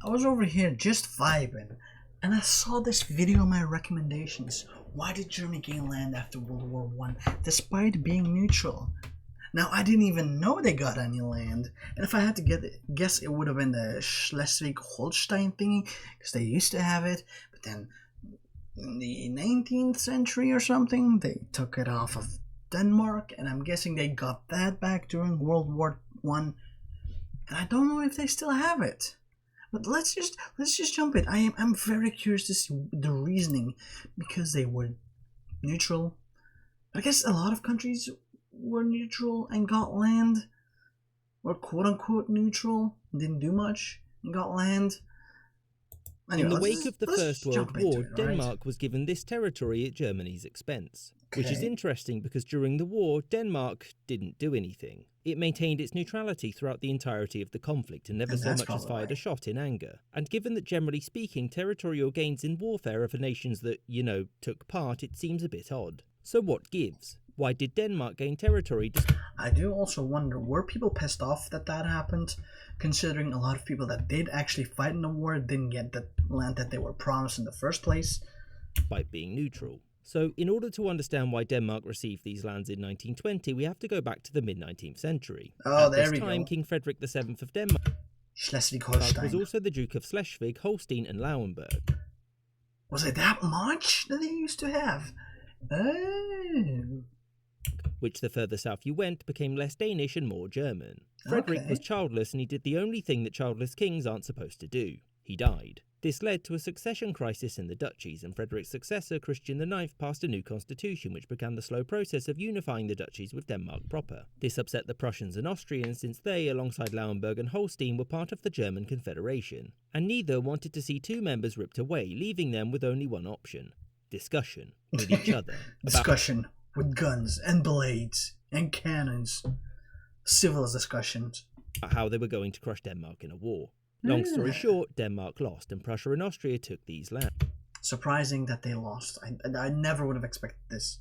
I was over here just vibing, and I saw this video on my recommendations. Why did Germany gain land after World War One, despite being neutral? Now, I didn't even know they got any land, and if I had to guess, it would have been the Schleswig-Holstein thingy, because they used to have it, but then in the 19th century or something, they took it off of Denmark, and I'm guessing they got that back during World War One, and I don't know if they still have it. But let's just jump in. I'm very curious to see the reasoning, because they were neutral. I guess a lot of countries were neutral and got land, or quote unquote neutral, didn't do much and got land. Anyway, in the wake of the First World War, Denmark was given this territory at Germany's expense. Which is interesting because during the war, Denmark didn't do anything. It maintained its neutrality throughout the entirety of the conflict and never so much as fired a shot in anger. And given that generally speaking, territorial gains in warfare are for nations that, took part, it seems a bit odd. So what gives? Why did Denmark gain territory? I do also wonder, were people pissed off that happened, considering a lot of people that did actually fight in the war didn't get the land that they were promised in the first place? By being neutral. So, in order to understand why Denmark received these lands in 1920, we have to go back to the mid-19th century. Oh, At there this we time, go. King Frederick VII of Denmark Schleswig-Holstein was also the Duke of Schleswig, Holstein and Lauenburg. Was it that much that they used to have? Oh. Which, the further south you went, became less Danish and more German. Frederick was childless, and he did the only thing that childless kings aren't supposed to do. He died. This led to a succession crisis in the duchies, and Frederick's successor, Christian IX, passed a new constitution which began the slow process of unifying the duchies with Denmark proper. This upset the Prussians and Austrians, since they, alongside Lauenburg and Holstein, were part of the German Confederation, and neither wanted to see two members ripped away, leaving them with only one option: discussion with each other. Discussion with guns and blades and cannons. Civil discussions. About how they were going to crush Denmark in a war. Long story short, Denmark lost, and Prussia and Austria took these lands. Surprising that they lost. I never would have expected this.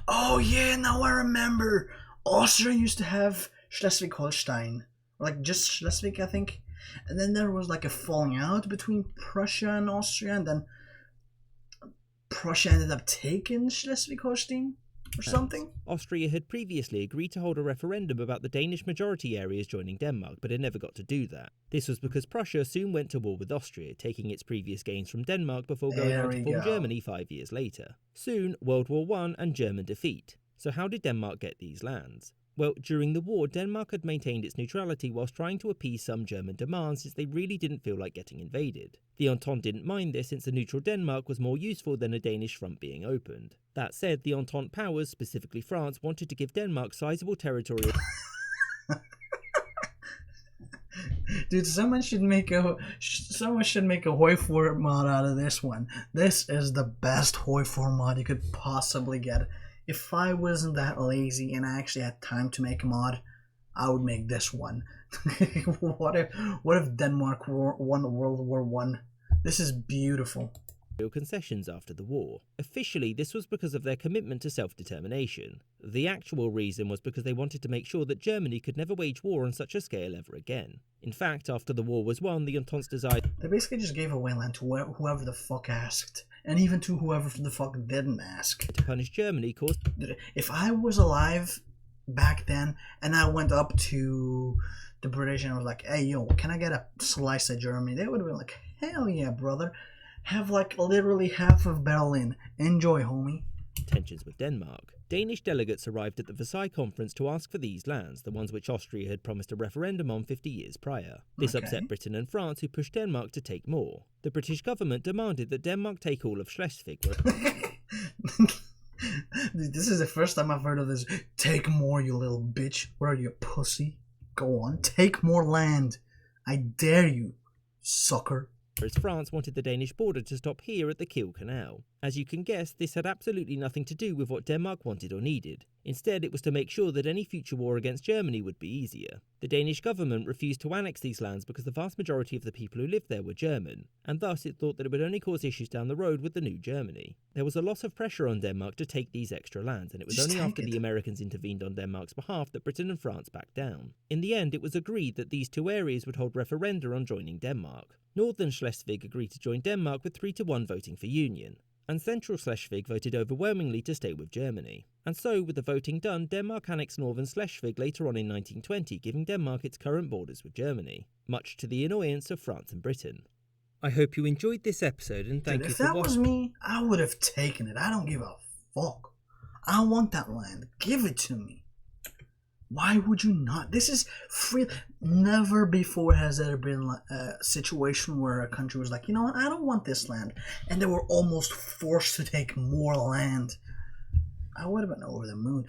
Oh yeah, now I remember. Austria used to have Schleswig-Holstein. Like just Schleswig, I think. And then there was like a falling out between Prussia and Austria, and then Prussia ended up taking Schleswig-Holstein or something. Austria had previously agreed to hold a referendum about the Danish majority areas joining Denmark, but it never got to do that. This was because Prussia soon went to war with Austria, taking its previous gains from Denmark before going on to form Germany 5 years later. Soon, World War I and German defeat. So how did Denmark get these lands? Well, during the war, Denmark had maintained its neutrality whilst trying to appease some German demands, since they really didn't feel like getting invaded. The Entente didn't mind this, since a neutral Denmark was more useful than a Danish front being opened. That said, the Entente powers, specifically France, wanted to give Denmark sizable territorial... Dude, someone should make a Hoi 4 mod out of this one. This is the best Hoi 4 mod you could possibly get. If I wasn't that lazy and I actually had time to make a mod, I would make this one. What if Denmark won World War One? This is beautiful. Concessions after the war. Officially, this was because of their commitment to self-determination. The actual reason was because they wanted to make sure that Germany could never wage war on such a scale ever again. In fact, after the war was won, the Entente's desired... They basically just gave away land to whoever the fuck asked. And even to whoever the fuck didn't ask. To punish Germany caused... If I was alive back then, and I went up to the British and I was like, hey yo, can I get a slice of Germany? They would have been like, hell yeah, brother. Have like literally half of Berlin. Enjoy, homie. Tensions with Denmark. Danish delegates arrived at the Versailles Conference to ask for these lands, the ones which Austria had promised a referendum on 50 years prior. This upset Britain and France, who pushed Denmark to take more. The British government demanded that Denmark take all of Schleswig. This is the first time I've heard of this. Take more, you little bitch. Where are you, pussy? Go on, take more land. I dare you, sucker. Whereas France wanted the Danish border to stop here at the Kiel Canal. As you can guess, this had absolutely nothing to do with what Denmark wanted or needed. Instead, it was to make sure that any future war against Germany would be easier. The Danish government refused to annex these lands because the vast majority of the people who lived there were German, and thus it thought that it would only cause issues down the road with the new Germany. There was a lot of pressure on Denmark to take these extra lands, and it was only after the Americans intervened on Denmark's behalf that Britain and France backed down. In the end, it was agreed that these two areas would hold referenda on joining Denmark. Northern Schleswig agreed to join Denmark with 3-1 voting for union, and Central Schleswig voted overwhelmingly to stay with Germany. And so, with the voting done, Denmark annexed Northern Schleswig later on in 1920, giving Denmark its current borders with Germany, much to the annoyance of France and Britain. I hope you enjoyed this episode and thank you for watching. If that was me, I would have taken it. I don't give a fuck. I want that land. Give it to me. Why would you not? This is free. Never before has there been a situation where a country was like, you know what, I don't want this land. And they were almost forced to take more land. I would have been over the moon.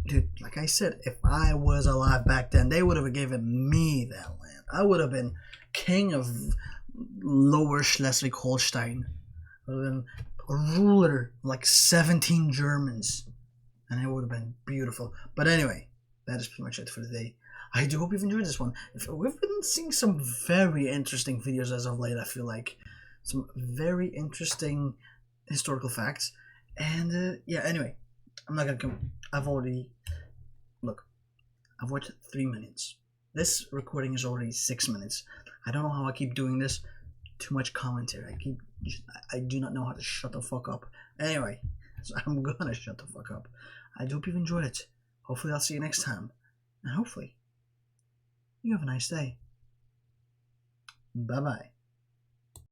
Dude, like I said, if I was alive back then, they would have given me that land. I would have been king of Lower Schleswig-Holstein. I would have been a ruler like 17 Germans. And it would have been beautiful. But anyway, that is pretty much it for today. I do hope you've enjoyed this one. We've been seeing some very interesting videos as of late, I feel like. Some very interesting historical facts. And yeah, anyway, I'm not going to come. I've watched 3 minutes. This recording is already 6 minutes. I don't know how I keep doing this. Too much commentary. I do not know how to shut the fuck up. Anyway, so I'm gonna shut the fuck up. I hope you've enjoyed it. Hopefully I'll see you next time. And hopefully you have a nice day. Bye-bye.